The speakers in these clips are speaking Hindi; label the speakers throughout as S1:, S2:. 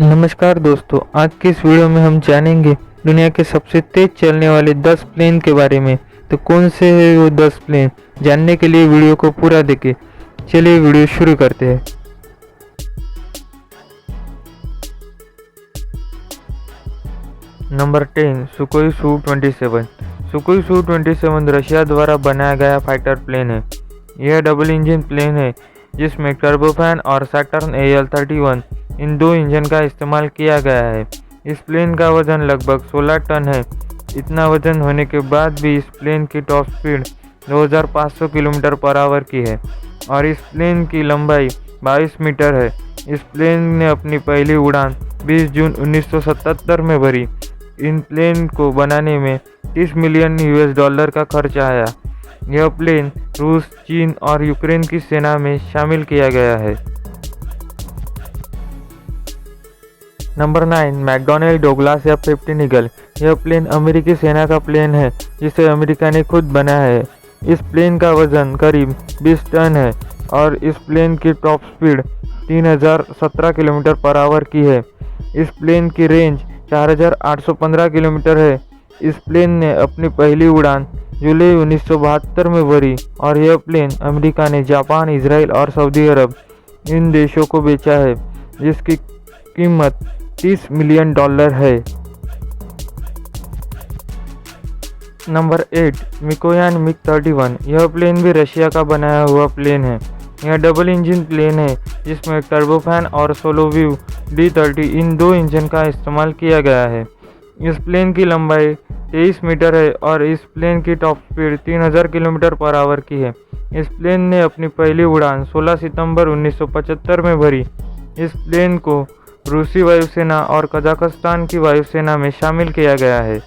S1: नमस्कार दोस्तों, आज की इस वीडियो में हम जानेंगे दुनिया के सबसे तेज चलने वाले 10 प्लेन के बारे में। तो कौन से हैं वो 10 प्लेन, जानने के लिए वीडियो को पूरा देखें। चलिए वीडियो शुरू करते हैं। Number 10, सुकोई Su-27। सुकोई Su-27 रशिया द्वारा बनाया गया फाइटर प्लेन है। यह डबल इंजन प्लेन है जिसमें टर्बोफैन और सैटर्न AL-31 इन दो इंजन का इस्तेमाल किया गया है। इस प्लेन का वजन लगभग 16 टन है। इतना वजन होने के बाद भी इस प्लेन की top speed 2500 kilometre per hour की है और इस प्लेन की लंबाई 22 मीटर है। इस प्लेन ने अपनी पहली उड़ान 20 जून 1977 में भरी। इन प्लेन को बनाने में 30 मिलियन US डॉलर का खर्च आया। यह प्लेन रूस, चीन और यूक्रेन की सेना में शामिल किया गया है। Number 9, McDonald Douglas F-15 Eagle. यह प्लेन अमेरिकी सेना का प्लेन है जिसे अमेरिका ने खुद बनाया है। इस प्लेन का वजन करीब 20 टन है और इस प्लेन की top speed 3017 kilometre per hour की है। इस प्लेन की रेंज 4815 किलोमीटर है। इस प्लेन ने अपनी पहली उड़ान जुलाई 1972 में भरी और यह प्लेन अमेरिका ने जापान, इजराइल और सऊदी अरब इन देशों को बेचा है, जिसकी कीमत 30 मिलियन डॉलर है। नंबर 8, मिकोयान मिग-31। यह प्लेन भी रशिया का बनाया हुआ प्लेन है। यह डबल इंजन प्लेन है जिसमें टर्बोफैन और सोलोव्यू D-30 इन दो इंजन का इस्तेमाल किया गया है। इस प्लेन की लंबाई 23 मीटर है और इस प्लेन की top speed 3000 kilometre per hour की है। इस प्लेन ने अपनी पहली उड़ान 16 सितंबर 1975 में भरी। इस प्लेन को रूसी वायुसेना और कजाकिस्तान की वायुसेना में शामिल किया गया है।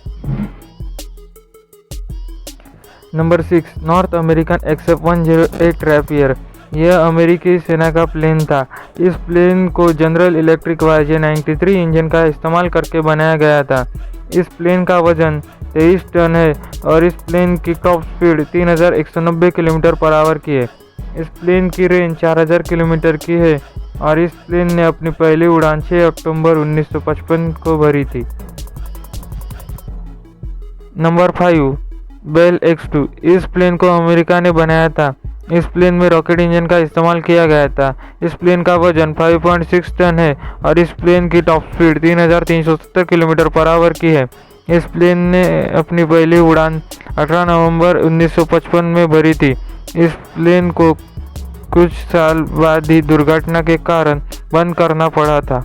S1: Number 6, north American XF-108 rapier. यह अमेरिकी सेना का प्लेन था। इस प्लेन को जनरल इलेक्ट्रिक YJ-93 इंजन का इस्तेमाल करके बनाया गया था। इस प्लेन का वजन 23 टन है और इस प्लेन की top speed 3190 kilometre per hour की है। इस प्लेन की रेंज 4000 किलोमीटर की है और इस प्लेन ने अपनी पहली उड़ान 6 अक्टूबर 1955 को भरी थी। Number 5, Bell X-2। इस प्लेन को अमेरिका ने बनाया था। इस प्लेन में रॉकेट इंजन का इस्तेमाल किया गया था। इस प्लेन का वजन 5.6 टन है और इस प्लेन की top speed 3370 kilometre per hour की है। इस प्लेन ने अपनी पहली उड़ान 18 नवंबर 1955 में भरी थी। इस प्लेन को कुछ साल बाद ही दुर्घटना के कारण बंद करना पड़ा था।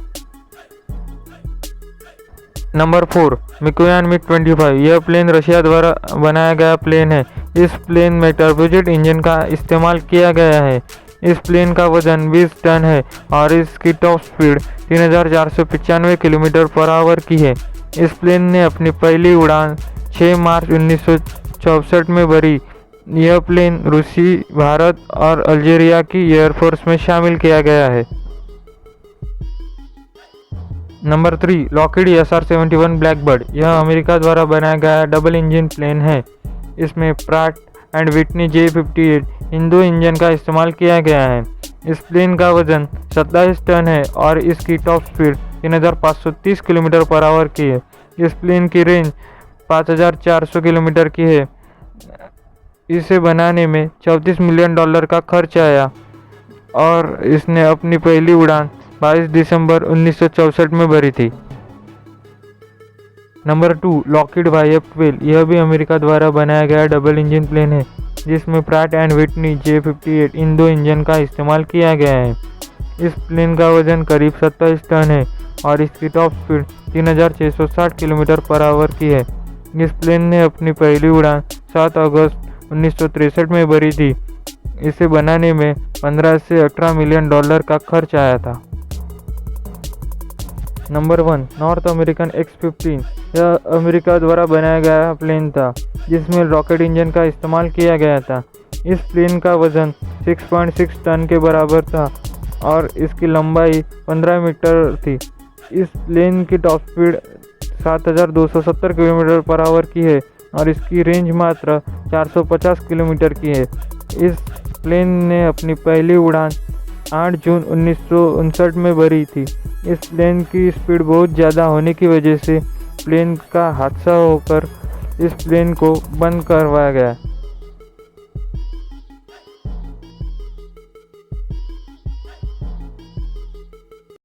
S1: नंबर 4, मिकोयान मिग-25। यह प्लेन रशिया द्वारा बनाया गया प्लेन है। इस प्लेन में टर्बोजेट इंजन का इस्तेमाल किया गया है। इस प्लेन का वजन 20 टन है और इसकी top speed 3495 kilometre per hour की है। इस प्लेन ने अपनी पहली उड़ान 6 मार्च 1964 में भरी। यह प्लेन रूसी, भारत और अल्जीरिया की एयरफोर्स में शामिल किया गया है। Number 3, Lockheed SR-71 Blackbird. यह अमेरिका द्वारा बनाया गया डबल इंजन प्लेन है। इसमें प्रैट एंड विटनी J-58 इन दो इंजन का इस्तेमाल किया गया है। इस प्लेन का वजन 27 टन है और इसकी top speed 3530 kilometre per hour की है। इस प्लेन की रेंज 5400 किलोमीटर की है। इसे बनाने में 34 मिलियन डॉलर का खर्च आया और इसने अपनी पहली उड़ान 22 दिसंबर 1964 में भरी थी। Number 2, Lockheed YF-12। यह भी अमेरिका द्वारा बनाया गया डबल इंजन प्लेन है जिसमें प्रैट एंड विटनी J-58 इन दो इंजन का इस्तेमाल किया गया है। इस प्लेन का वजन करीब 27 टन है और इसकी top speed 3660 kilometre per hour की है। इस प्लेन ने अपनी पहली उड़ान 7 अगस्त 1963 में भरी थी। इसे बनाने में 15 से 18 मिलियन डॉलर का खर्च आया था। Number 1, north American X-15। यह अमेरिका द्वारा बनाया गया प्लेन था जिसमें रॉकेट इंजन का इस्तेमाल किया गया था। इस प्लेन का वजन 6.6 टन के बराबर था और इसकी लंबाई 15 मीटर थी। इस प्लेन की top speed 7270 kilometre per hour की है और इसकी रेंज मात्र 450 किलोमीटर की है। इस प्लेन ने अपनी पहली उड़ान 8 जून 1959 में भरी थी। इस प्लेन की स्पीड बहुत ज़्यादा होने की वजह से प्लेन का हादसा होकर इस प्लेन को बंद करवाया गया।